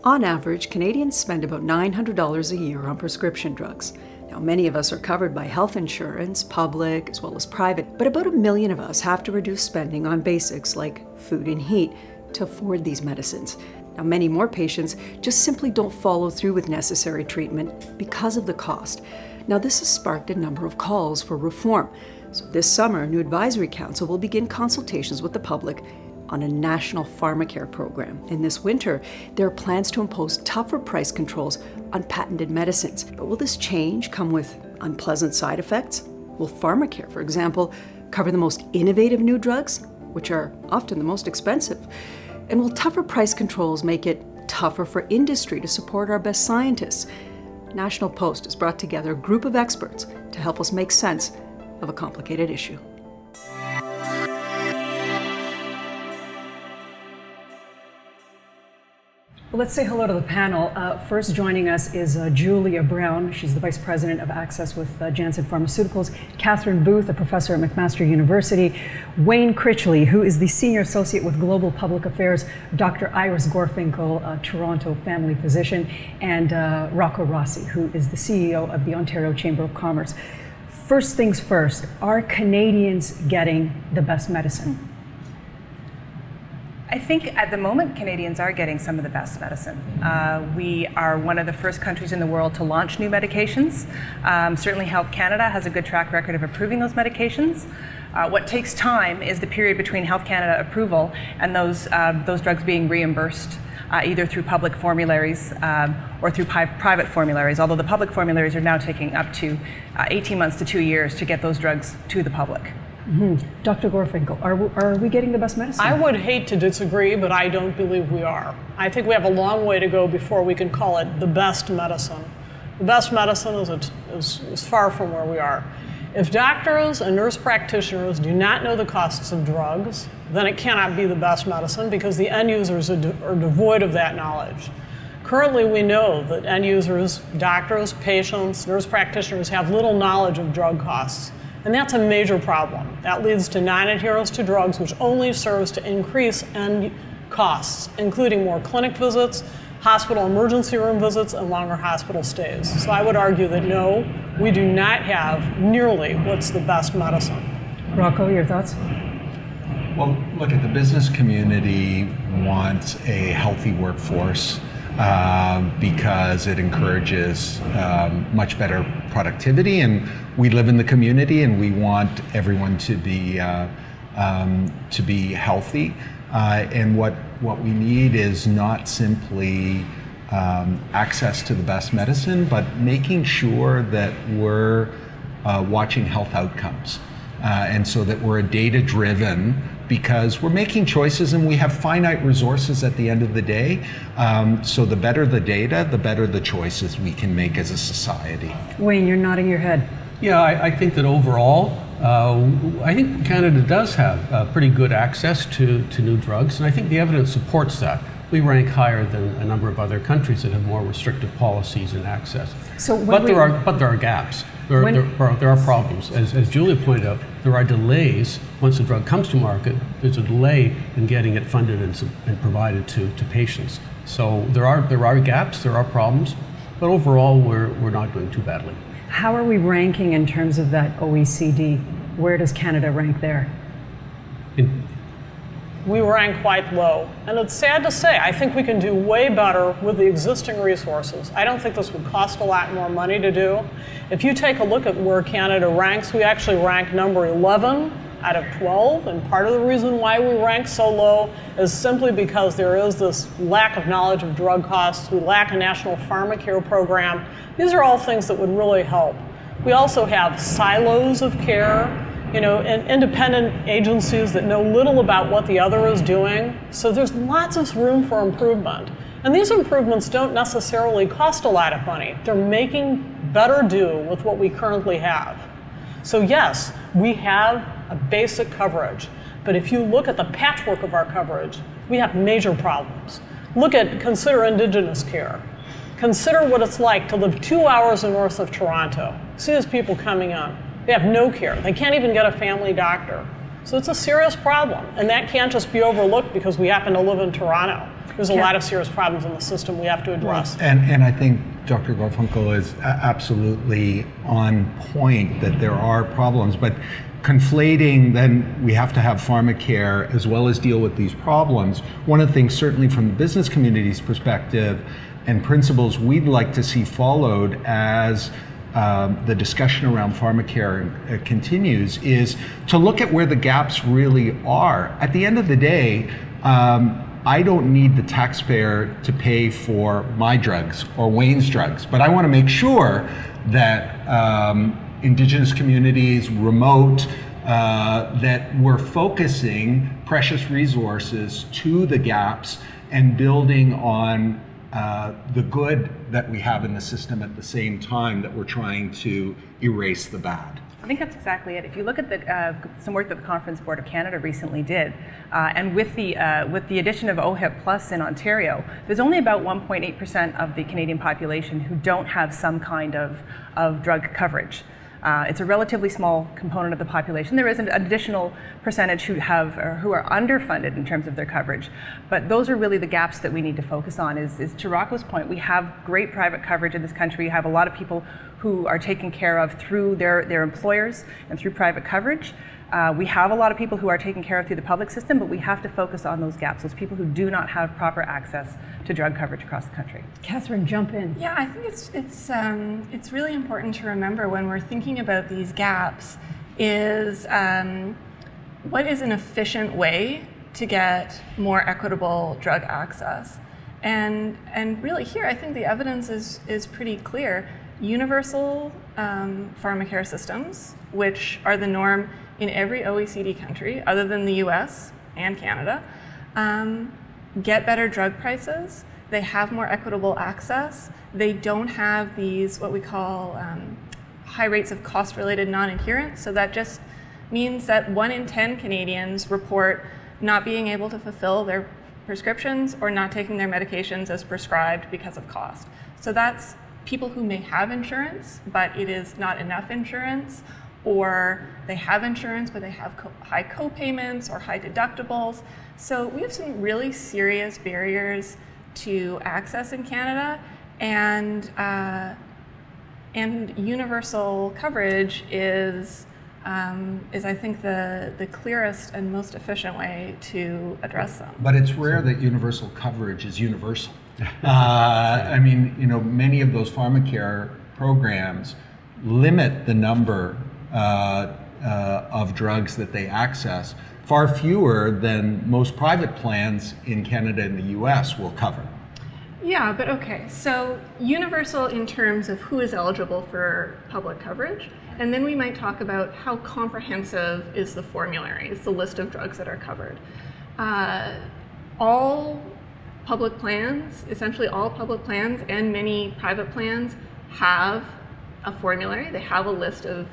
On average, Canadians spend about $900 a year on prescription drugs. Now, many of us are covered by health insurance, public as well as private, but about 1 million of us have to reduce spending on basics like food and heat to afford these medicines. Now, many more patients just simply don't follow through with necessary treatment because of the cost. Now, this has sparked a number of calls for reform. So this summer, a new advisory council will begin consultations with the public on a national pharmacare program. And this winter, there are plans to impose tougher price controls on patented medicines. But will this change come with unpleasant side effects? Will pharmacare, for example, cover the most innovative new drugs, which are often the most expensive? And will tougher price controls make it tougher for industry to support our best scientists? National Post has brought together a group of experts to help us make sense of a complicated issue. Well, let's say hello to the panel. First joining us is Julia Brown. She's the Vice President of Access with Janssen Pharmaceuticals. Catherine Booth, a professor at McMaster University. Wayne Critchley, who is the Senior Associate with Global Public Affairs. Dr. Iris Gorfinkel, a Toronto family physician. And Rocco Rossi, who is the CEO of the Ontario Chamber of Commerce. First things first, are Canadians getting the best medicine? I think at the moment, Canadians are getting some of the best medicine. We are one of the first countries in the world to launch new medications. Certainly Health Canada has a good track record of approving those medications. What takes time is the period between Health Canada approval and those drugs being reimbursed either through public formularies or through private formularies, although the public formularies are now taking up to 18 months to 2 years to get those drugs to the public. Mm-hmm. Dr. Gorfinkel, are we getting the best medicine? I would hate to disagree, but I don't believe we are. I think we have a long way to go before we can call it the best medicine. The best medicine is far from where we are. If doctors and nurse practitioners do not know the costs of drugs, then it cannot be the best medicine because the end users are devoid of that knowledge. Currently, we know that end users, doctors, patients, nurse practitioners have little knowledge of drug costs. And that's a major problem. That leads to non-adherence to drugs, which only serves to increase end costs, including more clinic visits, hospital emergency room visits, and longer hospital stays. So I would argue that no, we do not have nearly what's the best medicine. Rocco, your thoughts? Well, look, the business community wants a healthy workforce because it encourages much better productivity, and we live in the community and we want everyone to be healthy. And what we need is not simply access to the best medicine, but making sure that we're watching health outcomes, and so that we're data-driven, because we're making choices and we have finite resources at the end of the day. So the better the data, the better the choices we can make as a society. Wayne, you're nodding your head. Yeah, I think that overall, I think Canada does have pretty good access to new drugs, and I think the evidence supports that. We rank higher than a number of other countries that have more restrictive policies and access. But there are gaps. There are problems. As Julia pointed out, there are delays. Once the drug comes to market, there's a delay in getting it funded and provided to patients. So there are gaps, there are problems, but overall we're not doing too badly. How are we ranking in terms of that OECD? Where does Canada rank there? We rank quite low. And it's sad to say, I think we can do way better with the existing resources. I don't think this would cost a lot more money to do. If you take a look at where Canada ranks, we actually rank number 11 out of 12. And part of the reason why we rank so low is simply because there is this lack of knowledge of drug costs. We lack a national pharmacare program. These are all things that would really help. We also have silos of care, and independent agencies that know little about what the other is doing. So there's lots of room for improvement. And these improvements don't necessarily cost a lot of money. They're making better do with what we currently have. So yes, we have a basic coverage. But if you look at the patchwork of our coverage, we have major problems. Consider Indigenous care. Consider what it's like to live 2 hours north of Toronto. See these people coming in. They have no care. They can't even get a family doctor. So it's a serious problem, and that can't just be overlooked because we happen to live in Toronto. There's a lot of serious problems in the system we have to address. And I think Dr. Garfunkel is absolutely on point that there are problems, but conflating then we have to have pharmacare as well as deal with these problems. One of the things certainly from the business community's perspective and principles we'd like to see followed as the discussion around pharmacare continues is to look at where the gaps really are. At the end of the day, I don't need the taxpayer to pay for my drugs or Wayne's drugs, but I want to make sure that Indigenous communities, remote, that we're focusing precious resources to the gaps and building on the good that we have in the system at the same time that we're trying to erase the bad. I think that's exactly it. If you look at some work that the Conference Board of Canada recently did, and with the addition of OHIP Plus in Ontario, there's only about 1.8% of the Canadian population who don't have some kind of drug coverage. It's a relatively small component of the population. There is an additional percentage who are underfunded in terms of their coverage, but those are really the gaps that we need to focus on. Is to Rocco's point, we have great private coverage in this country. We have a lot of people who are taken care of through their employers and through private coverage. We have a lot of people who are taken care of through the public system, but we have to focus on those gaps, those people who do not have proper access to drug coverage across the country. Catherine, jump in. Yeah, I think it's really important to remember when we're thinking about these gaps is what is an efficient way to get more equitable drug access. And really here, I think the evidence is pretty clear. Universal pharmacare systems, which are the norm in every OECD country other than the US and Canada, get better drug prices. They have more equitable access. They don't have these, what we call high rates of cost-related non-adherence. So that just means that 1 in 10 Canadians report not being able to fulfill their prescriptions or not taking their medications as prescribed because of cost. So that's people who may have insurance, but it is not enough insurance, or they have insurance, but they have high co-payments or high deductibles. So we have some really serious barriers to access in Canada, and universal coverage is I think the clearest and most efficient way to address them. But it's rare that universal coverage is universal. I mean, you know, many of those pharmacare programs limit the number of drugs that they access, far fewer than most private plans in Canada and the US will cover. Yeah, but okay, so universal in terms of who is eligible for public coverage, and then we might talk about how comprehensive is the formulary, is the list of drugs that are covered. All public plans, essentially all public plans and many private plans have a formulary. They have a list of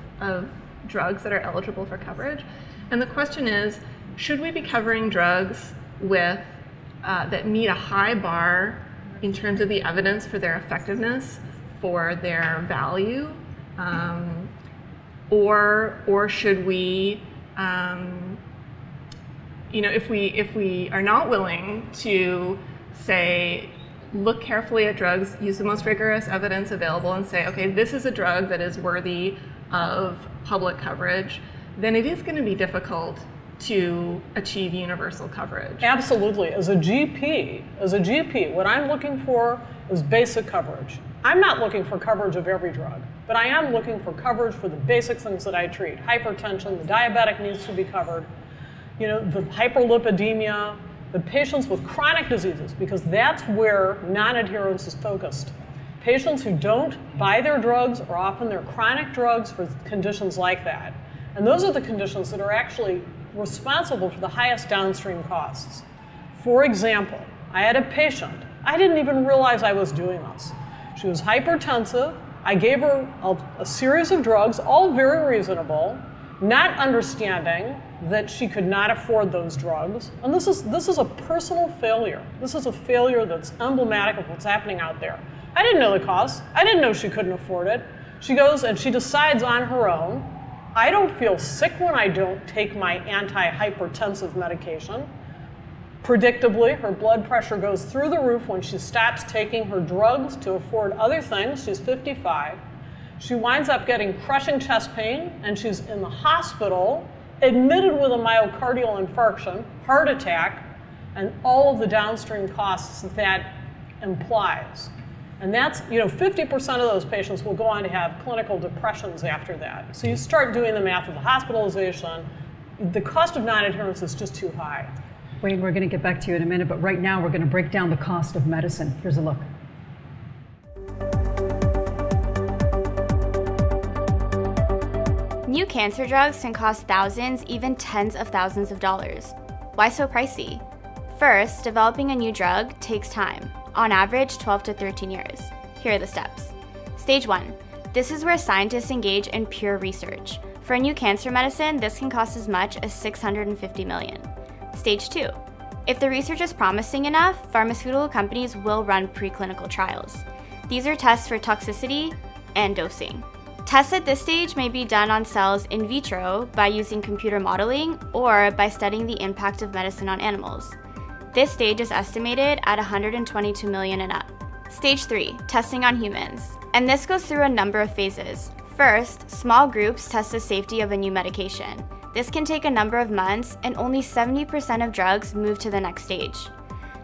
drugs that are eligible for coverage. And the question is, should we be covering drugs with that meet a high bar in terms of the evidence for their effectiveness, for their value, or should we, you know, if we are not willing to say, look carefully at drugs, use the most rigorous evidence available and say, okay, this is a drug that is worthy of public coverage, then it is going to be difficult to achieve universal coverage. Absolutely. As a GP, what I'm looking for is basic coverage. I'm not looking for coverage of every drug, but I am looking for coverage for the basic things that I treat. Hypertension, the diabetic needs to be covered, you know, the hyperlipidemia, the patients with chronic diseases, because that's where non-adherence is focused. Patients who don't buy their drugs are often their chronic drugs for conditions like that. And those are the conditions that are actually responsible for the highest downstream costs. For example, I had a patient, I didn't even realize I was doing this. She was hypertensive. I gave her a series of drugs, all very reasonable, not understanding that she could not afford those drugs. And this is a personal failure. This is a failure that's emblematic of what's happening out there. I didn't know the cost. I didn't know she couldn't afford it. She goes and she decides on her own I don't feel sick when I don't take my antihypertensive medication. Predictably, her blood pressure goes through the roof when she stops taking her drugs to afford other things. She's 55. She winds up getting crushing chest pain, and she's in the hospital, admitted with a myocardial infarction, heart attack, and all of the downstream costs that implies. And that's, 50% of those patients will go on to have clinical depressions after that. So you start doing the math of the hospitalization, the cost of non-adherence is just too high. Wayne, we're going to get back to you in a minute, but right now we're going to break down the cost of medicine. Here's a look. New cancer drugs can cost thousands, even tens of thousands of dollars. Why so pricey? First, developing a new drug takes time, on average 12 to 13 years. Here are the steps. Stage 1. This is where scientists engage in pure research. For a new cancer medicine, this can cost as much as $650 million. Stage 2. If the research is promising enough, pharmaceutical companies will run preclinical trials. These are tests for toxicity and dosing. Tests at this stage may be done on cells in vitro by using computer modeling or by studying the impact of medicine on animals. This stage is estimated at $122 million and up. Stage 3, testing on humans. And this goes through a number of phases. First, small groups test the safety of a new medication. This can take a number of months, and only 70% of drugs move to the next stage.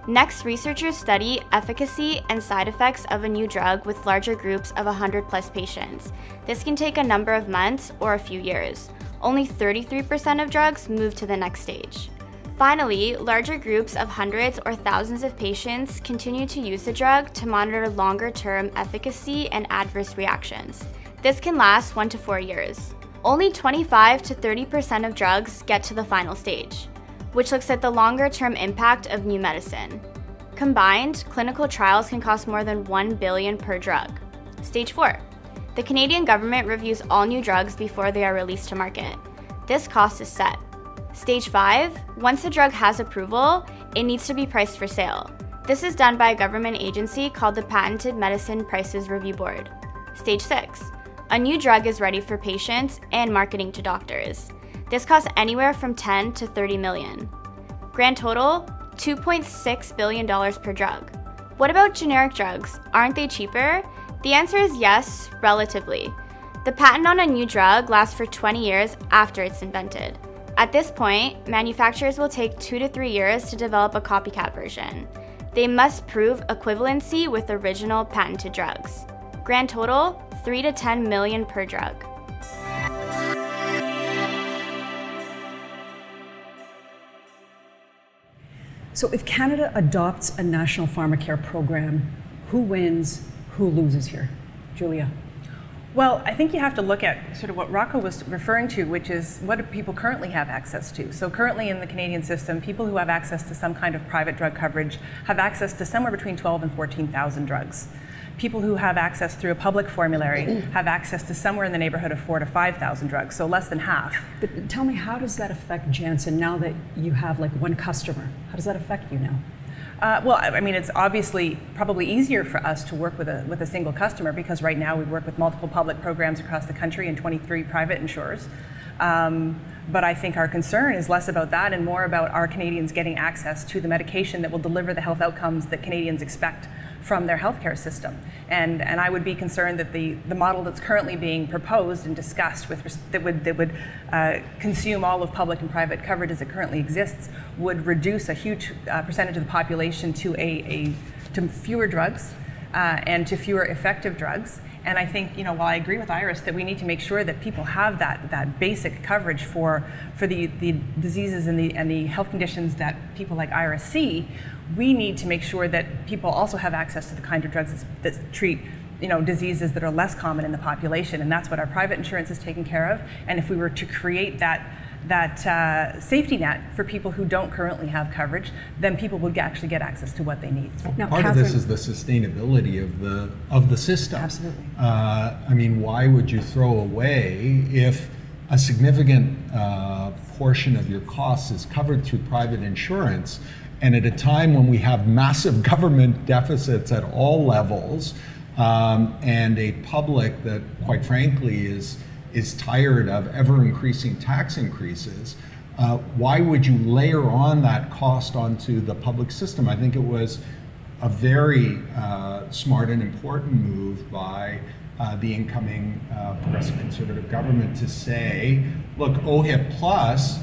Next, researchers study efficacy and side effects of a new drug with larger groups of 100+ patients. This can take a number of months or a few years. Only 33% of drugs move to the next stage. Finally, larger groups of hundreds or thousands of patients continue to use the drug to monitor longer-term efficacy and adverse reactions. This can last 1 to 4 years. Only 25 to 30% of drugs get to the final stage, which looks at the longer-term impact of new medicine. Combined, clinical trials can cost more than $1 billion per drug. Stage 4. The Canadian government reviews all new drugs before they are released to market. This cost is set. Stage 5. Once a drug has approval, it needs to be priced for sale. This is done by a government agency called the Patented Medicine Prices Review Board. Stage 6. A new drug is ready for patients and marketing to doctors. This costs anywhere from $10 to $30 million. Grand total, $2.6 billion per drug. What about generic drugs? Aren't they cheaper? The answer is yes, relatively. The patent on a new drug lasts for 20 years after it's invented. At this point, manufacturers will take 2 to 3 years to develop a copycat version. They must prove equivalency with original patented drugs. Grand total, $3 to $10 million per drug. So if Canada adopts a national pharmacare program, who wins, who loses here? Julia. Well, I think you have to look at sort of what Rocco was referring to, which is what do people currently have access to. So currently in the Canadian system, people who have access to some kind of private drug coverage have access to somewhere between 12 and 14,000 drugs. People who have access through a public formulary have access to somewhere in the neighborhood of 4,000 to 5,000 drugs, so less than half. But tell me, how does that affect Janssen now that you have like one customer? How does that affect you now? Well, I mean, it's obviously probably easier for us to work with a single customer because right now we work with multiple public programs across the country and 23 private insurers. But I think our concern is less about that and more about our Canadians getting access to the medication that will deliver the health outcomes that Canadians expect from their healthcare system. And I would be concerned that the model that's currently being proposed and discussed that would consume all of public and private coverage as it currently exists would reduce a huge percentage of the population to fewer drugs and to fewer effective drugs. And I think, while I agree with Iris that we need to make sure that people have that basic coverage for the diseases and the health conditions that people like Iris see, we need to make sure that people also have access to the kind of drugs that treat diseases that are less common in the population. And that's what our private insurance is taking care of. And if we were to create that safety net for people who don't currently have coverage, then people would actually get access to what they need. Now, part Catherine, of this is the sustainability of the system. Absolutely. I mean, why would you throw away if a significant portion of your costs is covered through private insurance, and at a time when we have massive government deficits at all levels, and a public that, quite frankly, is is tired of ever-increasing tax increases, why would you layer on that cost onto the public system? I think it was a very smart and important move by the incoming progressive conservative government to say, look, OHIP Plus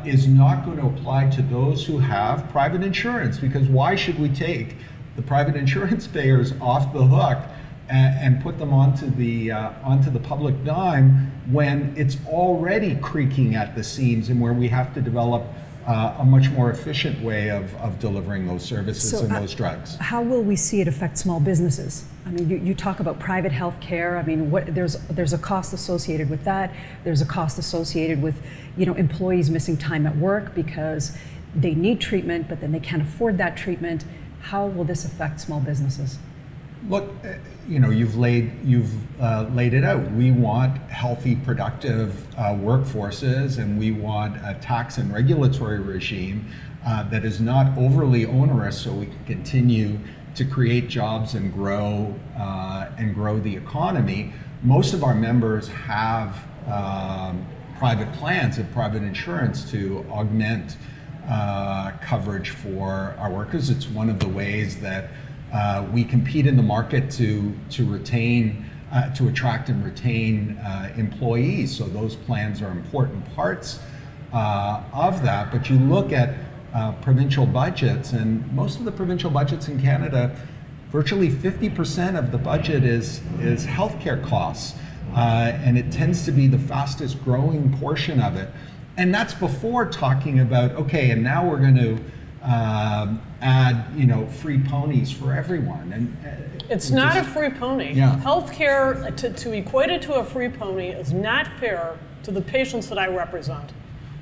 is not going to apply to those who have private insurance, because why should we take the private insurance payers off the hook and put them onto the public dime when it's already creaking at the seams, and where we have to develop a much more efficient way of delivering those services and those drugs. How will we see it affect small businesses? I mean, you talk about private health care. I mean, there's a cost associated with that. There's a cost associated with, employees missing time at work because they need treatment, but then they can't afford that treatment. How will this affect small businesses? Look, you've laid it out. We want healthy, productive workforces, and we want a tax and regulatory regime that is not overly onerous, so we can continue to create jobs and grow the economy. Most of our members have private plans and private insurance to augment coverage for our workers. It's one of the ways that we compete in the market to attract and retain employees. So those plans are important parts of that. But you look at provincial budgets, and most of the provincial budgets in Canada, virtually 50% of the budget is healthcare costs, and it tends to be the fastest growing portion of it. And that's before talking about, okay, and now we're going to add, free ponies for everyone. And it's not a free pony. Yeah. Healthcare, to equate it to a free pony is not fair to the patients that I represent.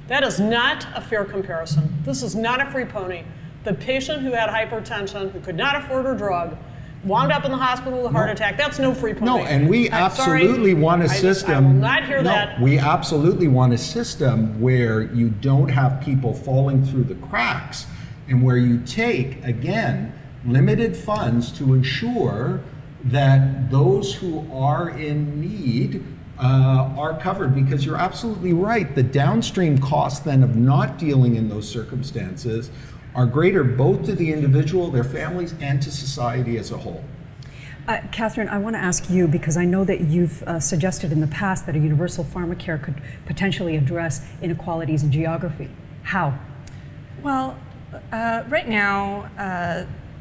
That is not a fair comparison. This is not a free pony. The patient who had hypertension, who could not afford her drug, wound up in the hospital with a heart attack. That's no free pony. No, and we absolutely want a system. I will not hear that. We absolutely want a system where you don't have people falling through the cracks, and where you take, again, limited funds to ensure that those who are in need are covered. Because you're absolutely right, the downstream costs then of not dealing in those circumstances are greater both to the individual, their families, and to society as a whole. Catherine, I want to ask you, because I know that you've suggested in the past that a universal pharmacare could potentially address inequalities in geography. How? Well, right now,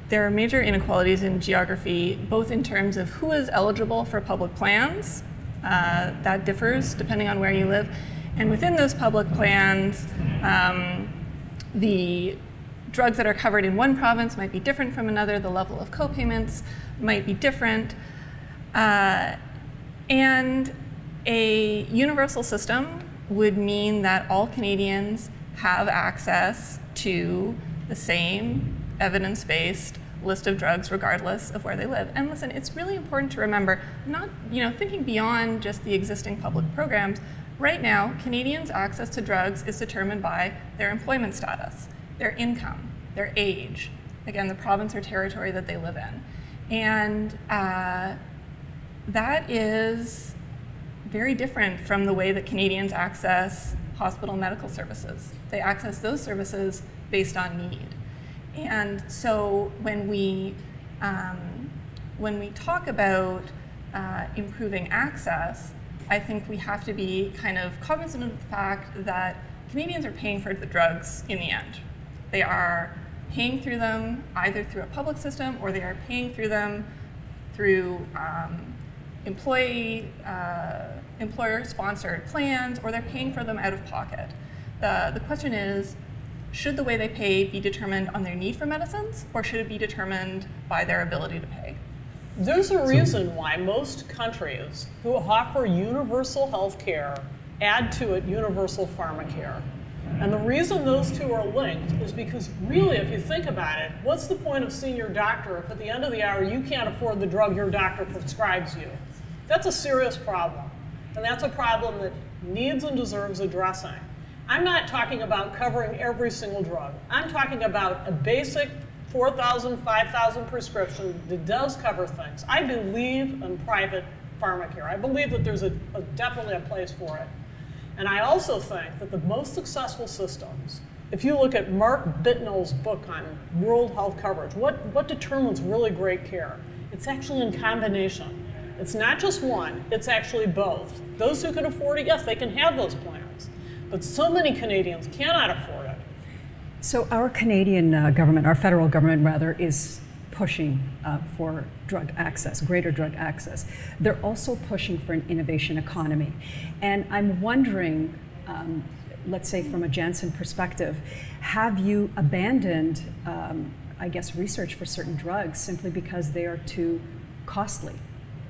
there are major inequalities in geography, both in terms of who is eligible for public plans. That differs depending on where you live. And within those public plans, the drugs that are covered in one province might be different from another. The level of co-payments might be different. And a universal system would mean that all Canadians have access to the same evidence-based list of drugs regardless of where they live. And listen, it's really important to remember, not thinking beyond just the existing public programs. Right now, Canadians' access to drugs is determined by their employment status, their income, their age, again, the province or territory that they live in. And that is very different from the way that Canadians access hospital medical services. They access those services based on need. And so when we talk about improving access, I think we have to be kind of cognizant of the fact that Canadians are paying for the drugs in the end. They are paying through them either through a public system, or they are paying through them through employer-sponsored plans, or they're paying for them out of pocket. The question is, should the way they pay be determined on their need for medicines, or should it be determined by their ability to pay? There's a reason why most countries who offer universal health care add to it universal pharmacare. And the reason those two are linked is because really, if you think about it, what's the point of seeing your doctor if at the end of the hour you can't afford the drug your doctor prescribes you? That's a serious problem. And that's a problem that needs and deserves addressing. I'm not talking about covering every single drug. I'm talking about a basic 4,000, 5,000 prescription that does cover things. I believe in private pharmacare. I believe that there's definitely a place for it. And I also think that the most successful systems, if you look at Mark Bittnell's book on world health coverage, what determines really great care? It's actually in combination. It's not just one, it's actually both. Those who can afford it, yes, they can have those plans. But so many Canadians cannot afford it. So our Canadian government, our federal government rather, is pushing for drug access, greater drug access. They're also pushing for an innovation economy. And I'm wondering, let's say from a Janssen perspective, have you abandoned, I guess, research for certain drugs simply because they are too costly?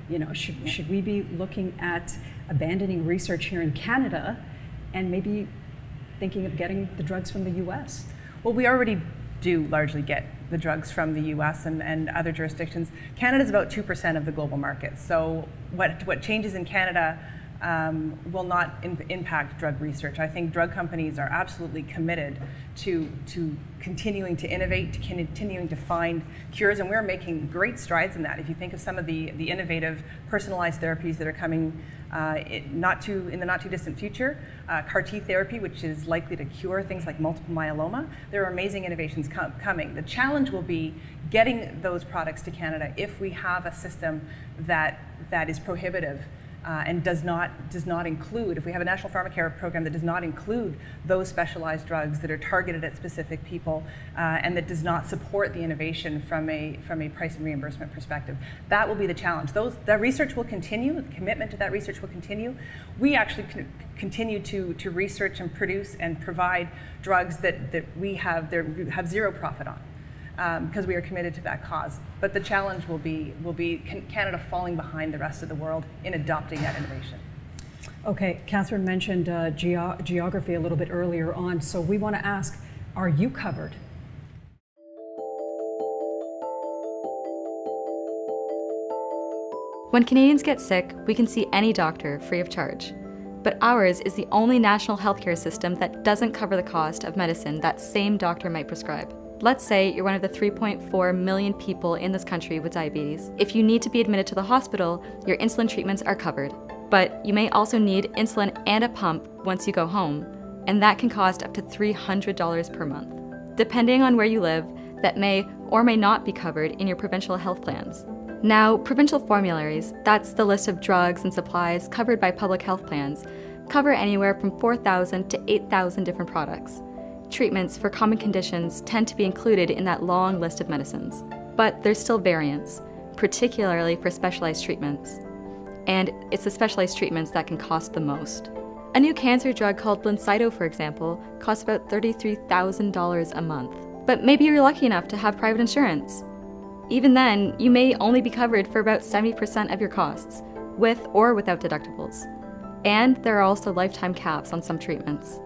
You know, should we be looking at abandoning research here in Canada and maybe thinking of getting the drugs from the US? Well, we already do largely get the drugs from the US and other jurisdictions. Canada's about 2% of the global market. So what changes in Canada will not impact drug research. I think drug companies are absolutely committed to continuing to innovate, to continuing to find cures, and we're making great strides in that. If you think of some of the innovative personalized therapies that are coming in the not too distant future, CAR T therapy, which is likely to cure things like multiple myeloma, there are amazing innovations coming. The challenge will be getting those products to Canada if we have a system that is prohibitive. And does not include, if we have a national pharmacare program that does not include those specialized drugs that are targeted at specific people and that does not support the innovation from a price and reimbursement perspective, that will be the challenge. That research will continue, the commitment to that research will continue. We actually continue to research and produce and provide drugs that we have zero profit on. Because we are committed to that cause. But the challenge will be Canada falling behind the rest of the world in adopting that innovation. Okay, Catherine mentioned geography a little bit earlier on, so we want to ask, are you covered? When Canadians get sick, we can see any doctor free of charge. But ours is the only national healthcare system that doesn't cover the cost of medicine that same doctor might prescribe. Let's say you're one of the 3.4 million people in this country with diabetes. If you need to be admitted to the hospital, your insulin treatments are covered. But you may also need insulin and a pump once you go home, and that can cost up to $300 per month. Depending on where you live, that may or may not be covered in your provincial health plans. Now, provincial formularies, that's the list of drugs and supplies covered by public health plans, cover anywhere from 4,000 to 8,000 different products. Treatments for common conditions tend to be included in that long list of medicines. But there's still variance, particularly for specialized treatments. And it's the specialized treatments that can cost the most. A new cancer drug called Blincyto, for example, costs about $33,000 a month. But maybe you're lucky enough to have private insurance. Even then, you may only be covered for about 70% of your costs, with or without deductibles. And there are also lifetime caps on some treatments.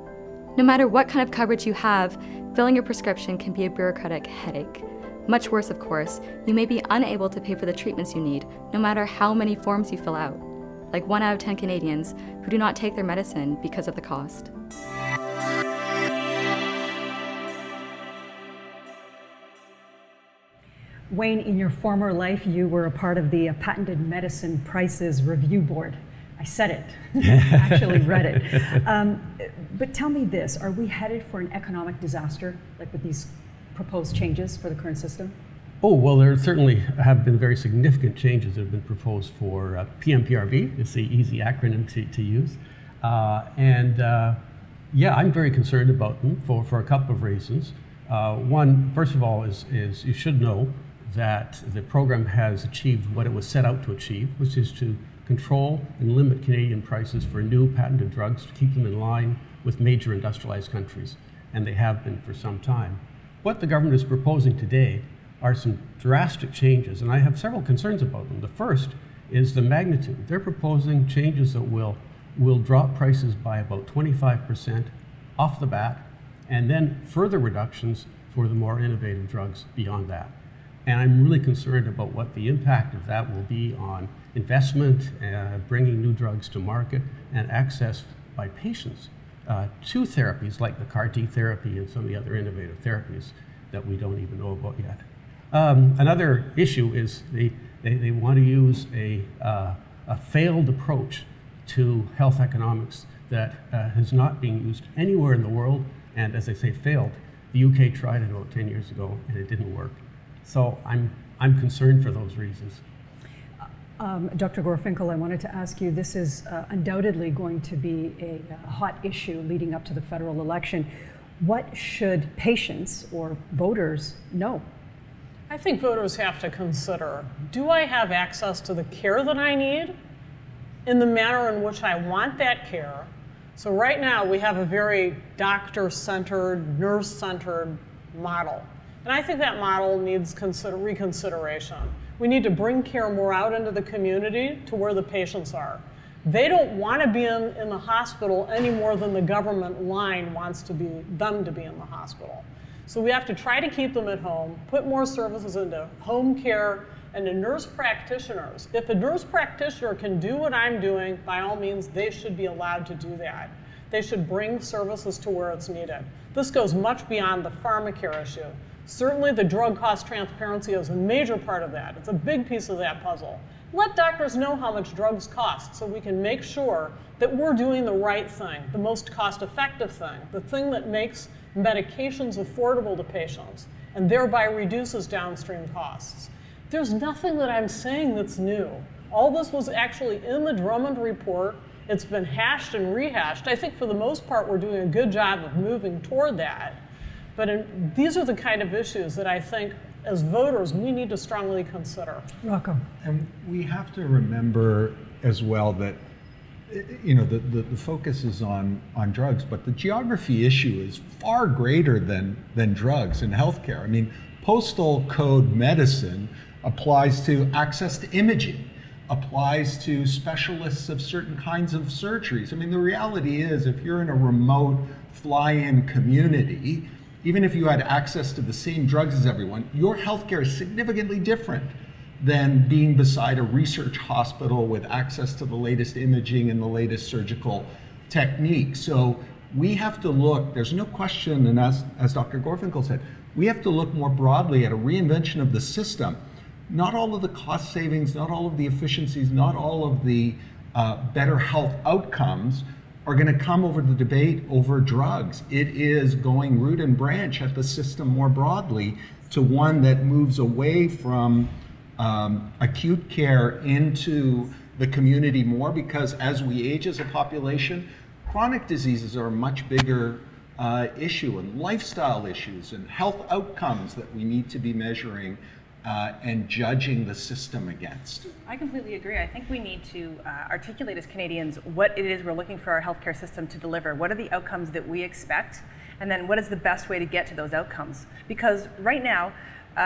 No matter what kind of coverage you have, filling your prescription can be a bureaucratic headache. Much worse, of course, you may be unable to pay for the treatments you need, no matter how many forms you fill out. Like 1 out of 10 Canadians who do not take their medicine because of the cost. Wayne, in your former life, you were a part of the Patented Medicine Prices Review Board. I said it, actually read it. But tell me this, are we headed for an economic disaster, like with these proposed changes for the current system? Oh, well, there certainly have been very significant changes that have been proposed for PMPRB. It's the easy acronym to use. Yeah, I'm very concerned about them for a couple of reasons. One, first of all, is you should know that the program has achieved what it was set out to achieve, which is to control and limit Canadian prices for new patented drugs to keep them in line with major industrialized countries, and they have been for some time. What the government is proposing today are some drastic changes, and I have several concerns about them. The first is the magnitude. They're proposing changes that will drop prices by about 25% off the bat, and then further reductions for the more innovative drugs beyond that. And I'm really concerned about what the impact of that will be on investment, bringing new drugs to market, and access by patients to therapies like the CAR T therapy and some of the other innovative therapies that we don't even know about yet. Another issue is they want to use a a failed approach to health economics that is not being used anywhere in the world, and as I say, failed. The UK tried it about 10 years ago, and it didn't work. So I'm concerned for those reasons. Dr. Gorfinkel, I wanted to ask you, this is undoubtedly going to be a hot issue leading up to the federal election. What should patients or voters know? I think voters have to consider, do I have access to the care that I need in the manner in which I want that care? So right now we have a very doctor-centered, nurse-centered model. And I think that model needs reconsideration. We need to bring care more out into the community to where the patients are. They don't want to be in the hospital any more than the government line wants them to be in the hospital. So we have to try to keep them at home, put more services into home care and to nurse practitioners. If a nurse practitioner can do what I'm doing, by all means, they should be allowed to do that. They should bring services to where it's needed. This goes much beyond the pharmacare issue. Certainly the drug cost transparency is a major part of that. It's a big piece of that puzzle. Let doctors know how much drugs cost so we can make sure that we're doing the right thing, the most cost-effective thing, the thing that makes medications affordable to patients and thereby reduces downstream costs. There's nothing that I'm saying that's new. All this was actually in the Drummond report. It's been hashed and rehashed. I think for the most part we're doing a good job of moving toward that. But these are the kind of issues that I think as voters we need to strongly consider. Rocco. And we have to remember as well that the focus is on drugs, but the geography issue is far greater than drugs in healthcare. I mean, postal code medicine applies to access to imaging, applies to specialists of certain kinds of surgeries. I mean, the reality is if you're in a remote fly-in community, even if you had access to the same drugs as everyone, your healthcare is significantly different than being beside a research hospital with access to the latest imaging and the latest surgical techniques. So we have to look, there's no question, and as Dr. Gorfinkel said, we have to look more broadly at a reinvention of the system. Not all of the cost savings, not all of the efficiencies, not all of the better health outcomes are going to come over the debate over drugs. It is going root and branch at the system more broadly to one that moves away from acute care into the community more, because as we age as a population, chronic diseases are a much bigger issue, and lifestyle issues and health outcomes that we need to be measuring and judging the system against. I completely agree. I think we need to articulate as Canadians what it is we're looking for our healthcare system to deliver. What are the outcomes that we expect? And then what is the best way to get to those outcomes? Because right now,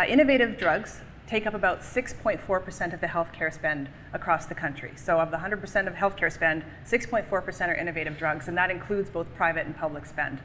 innovative drugs take up about 6.4% of the healthcare spend across the country. So of the 100% of healthcare spend, 6.4% are innovative drugs, and that includes both private and public spend.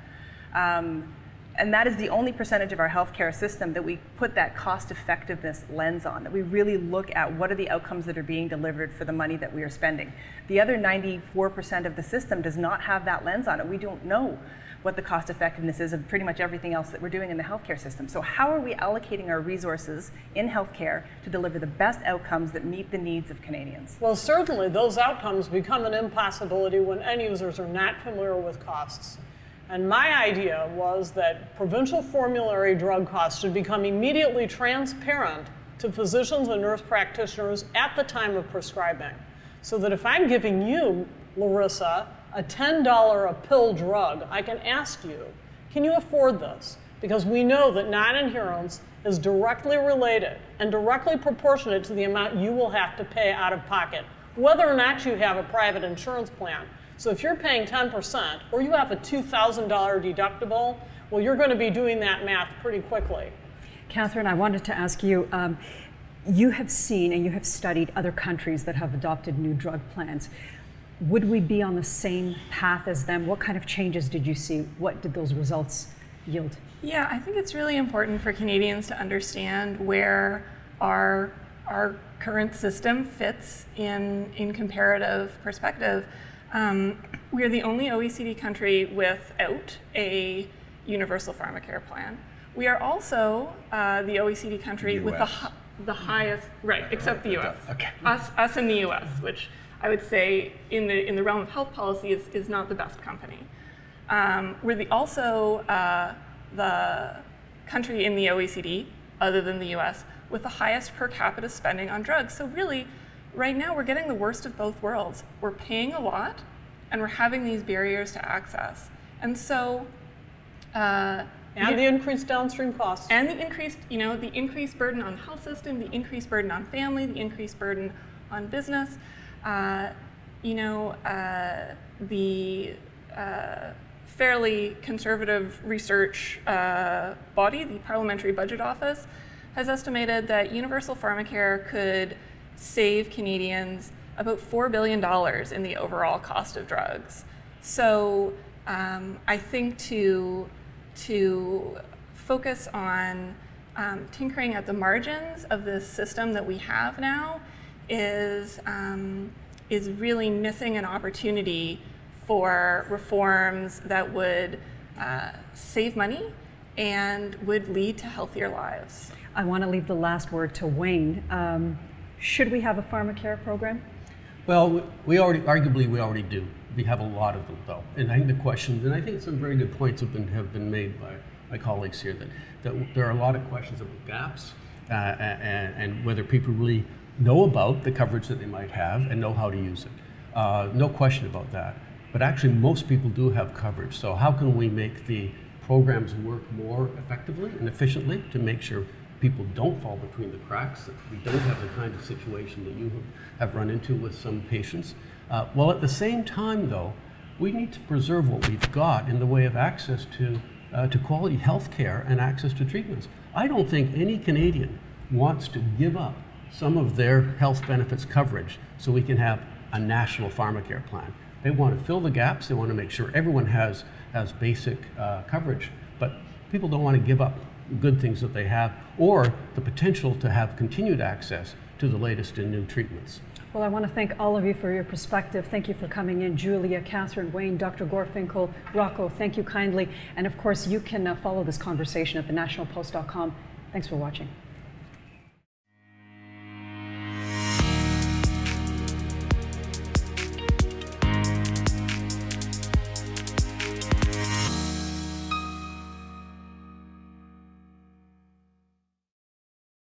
And that is the only percentage of our healthcare system that we put that cost effectiveness lens on, that we really look at what are the outcomes that are being delivered for the money that we are spending. The other 94% of the system does not have that lens on it. We don't know what the cost effectiveness is of pretty much everything else that we're doing in the healthcare system. So how are we allocating our resources in healthcare to deliver the best outcomes that meet the needs of Canadians? Well, certainly those outcomes become an impossibility when end users are not familiar with costs. And my idea was that provincial formulary drug costs should become immediately transparent to physicians and nurse practitioners at the time of prescribing. So that if I'm giving you, Larissa, a $10 a pill drug, I can ask you, can you afford this? Because we know that non-adherence is directly related and directly proportionate to the amount you will have to pay out of pocket, whether or not you have a private insurance plan. So if you're paying 10% or you have a $2,000 deductible, well, you're going to be doing that math pretty quickly. Catherine, I wanted to ask you, you have seen and you have studied other countries that have adopted new drug plans. Would we be on the same path as them? What kind of changes did you see? What did those results yield? Yeah, I think it's really important for Canadians to understand where our current system fits in comparative perspective. We are the only OECD country without a universal pharmacare plan. We are also the OECD country with the highest, right, except the US. Okay. Us in the US, which I would say in the realm of health policy is not the best company. We're also the country in the OECD, other than the US, with the highest per capita spending on drugs. So really, right now we're getting the worst of both worlds. We're paying a lot, and we're having these barriers to access. And so, and the increased downstream costs. And the increased burden on the health system, the increased burden on family, the increased burden on business. The fairly conservative research body, the Parliamentary Budget Office, has estimated that universal pharmacare could save Canadians about $4 billion in the overall cost of drugs. So I think to focus on tinkering at the margins of this system that we have now is really missing an opportunity for reforms that would save money and would lead to healthier lives. I want to leave the last word to Wayne. Should we have a pharmacare program? Well, we already do. We have a lot of them, though. And I think the questions, and I think some very good points have been made by my colleagues here, that there are a lot of questions about gaps and whether people really know about the coverage that they might have and know how to use it. No question about that. But actually, most people do have coverage. So how can we make the programs work more effectively and efficiently to make sure people don't fall between the cracks, that we don't have the kind of situation that you have run into with some patients. Well, at the same time, though, we need to preserve what we've got in the way of access to quality health care and access to treatments. I don't think any Canadian wants to give up some of their health benefits coverage so we can have a national pharmacare plan. They want to fill the gaps, they want to make sure everyone has basic coverage, but people don't want to give up good things that they have or the potential to have continued access to the latest and new treatments. Well, I want to thank all of you for your perspective. Thank you for coming in. Julia, Catherine, Wayne, Dr. Gorfinkel, Rocco, thank you kindly. And of course, you can follow this conversation at thenationalpost.com. Thanks for watching.